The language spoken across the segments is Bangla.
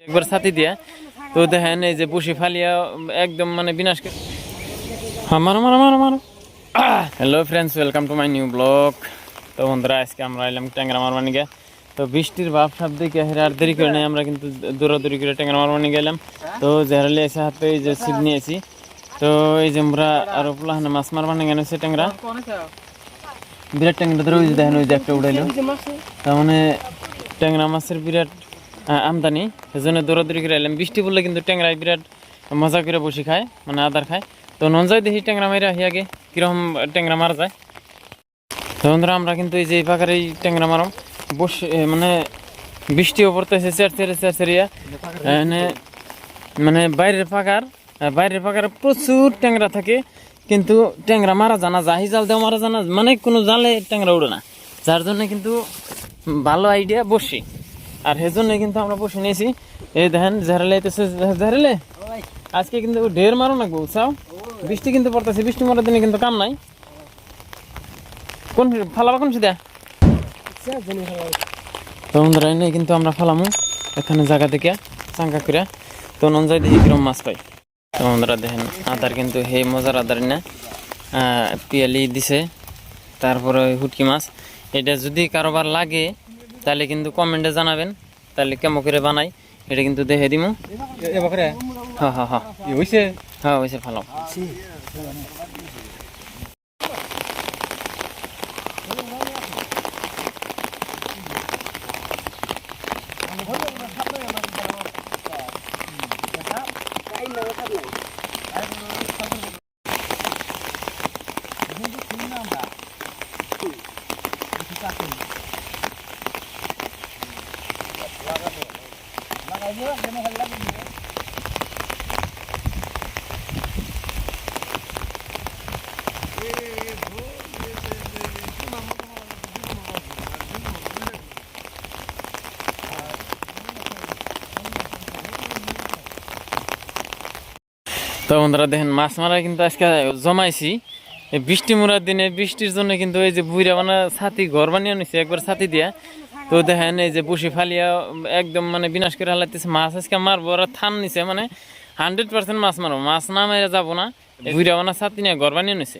একবার ছাতি দিয়া তো দেখেন এই যে বসি ফালিয়া একদম মানে বিনাশ করে। হ্যাঁ মারো মারো মারো মারো। Hello friends, welcome to my new blog. তো বন্ধুরা আজকে আমরা এলাম ট্যাংরা মারবার নিগে। তো বৃষ্টির ভাব সাপ দেখে আর দেরি করে নেই, আমরা কিন্তু দৌড়াদৌড়ি করে ট্যাংরা মারবার নিয়ে গেলাম। তো জেহারালি এসে হাতে এই যে ছিপ নিয়েছি। তো এই যে আমরা আরো পোলাহানে মাছ মারবার নিয়ে গেছে ট্যাংরা, বিরাট ট্যাংরা ধরে ওই যে দেখেন ওই যে একটা উড়াইলো। তার মানে ট্যাংরা মাছের বিরাট আমদানি, সেজন্য দৌড়াদৌড়ি করে এলাম। বৃষ্টি পড়লে কিন্তু ট্যাংরায় বিরাট মজা করে বসে খায়, মানে আদার খায়। তো নন যাই দেখি ট্যাংরা মাইরা আহি আগে কিরকম ট্যাংরা মারা যায়। তো বন্ধুরা আমরা কিন্তু এই যে এই পাখার এই ট্যাংরা মারম বসে, মানে বৃষ্টিও পড়তেছে চেরচেরিয়া, মানে বাইরের পাখার প্রচুর ট্যাংরা থাকে, কিন্তু ট্যাংরা মারা জানা জাহি জাল দেওয়া মারা জানা, মানে কোনো জালে ট্যাংরা উড়ে না। যার জন্য কিন্তু ভালো আইডিয়া বসি, আর সেজন্য কিন্তু আমরা বসে নিয়েছি। এই দেখেন ঝাড়ালে আজকে কিন্তু ঢের মারো না বুঝছাও, বৃষ্টি কিন্তু পড়তেছে। বৃষ্টি মারার দিনে কিন্তু কাম নাই। কোন ফালাবা কোন সিধা তো বন্ধুরা নেই কিন্তু আমরা ফালামু এখানে জায়গা থেকে চাঙ্কা করে। তো নন যাই দেখি কিরম মাছ পাই। তো বন্ধুরা দেখেন আদার কিন্তু হে মজার আদার না, পিয়ালি দিছে, তারপরে হুটকি মাছ। এটা যদি কারোবার লাগে তাহলে কিন্তু কমেন্টে জানাবেন, তাহলে কেমন করে বানাই এটা কিন্তু দেখে দিমু। হ্যাঁ হ্যাঁ হ্যাঁ হ্যাঁ হয়েছে ভালো। তো বন্ধুরা দেখেন মাছ মারা কিন্তু আজকে জমাইছি এই বৃষ্টি মোড়ার দিনে। বৃষ্টির জন্য কিন্তু এই যে বুইরা মানে ছাতি ঘর বানিয়ে নিছে একবার ছাতি দিয়া। তো দেখেন এই যে বসি ফালিয়া একদম মানে বিনাশ করে হালাইতেছে। মাছ আজকে মারবো, ওরা থান নিছে, মানে 100% মাছ মারবো, মাছ না মেরে যাবো না। বুইরা মানে ছাতি নিয়ে ঘর বানিয়ে নিছে।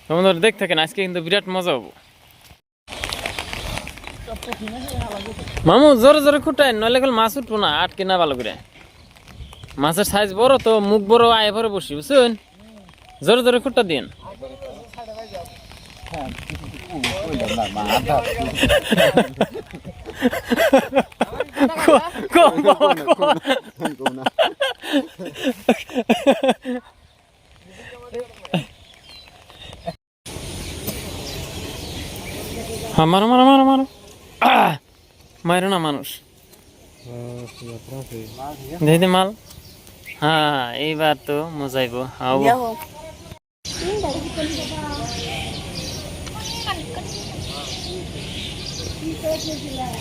তো বন্ধুরা দেখ থাকেন, আজকে কিন্তু বিরাট মজা হবো। মামু জোরে জোরে খুঁটায়, নইলে মাছ উঠবো না, আটকে না ভালো করে। মাছের সাইজ বড় তো, মুখ বড়, আয় ভরে বসি, বুঝছেন? জোরে জোরে খুঁটটা দিন। হ্যাঁ মারো মারো মারো মারো, মারো না মানুষ দেখি মাল। হ্যাঁ এইবার তো মজাইব।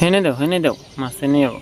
হেনে দাও মাছ হেনে যাবো।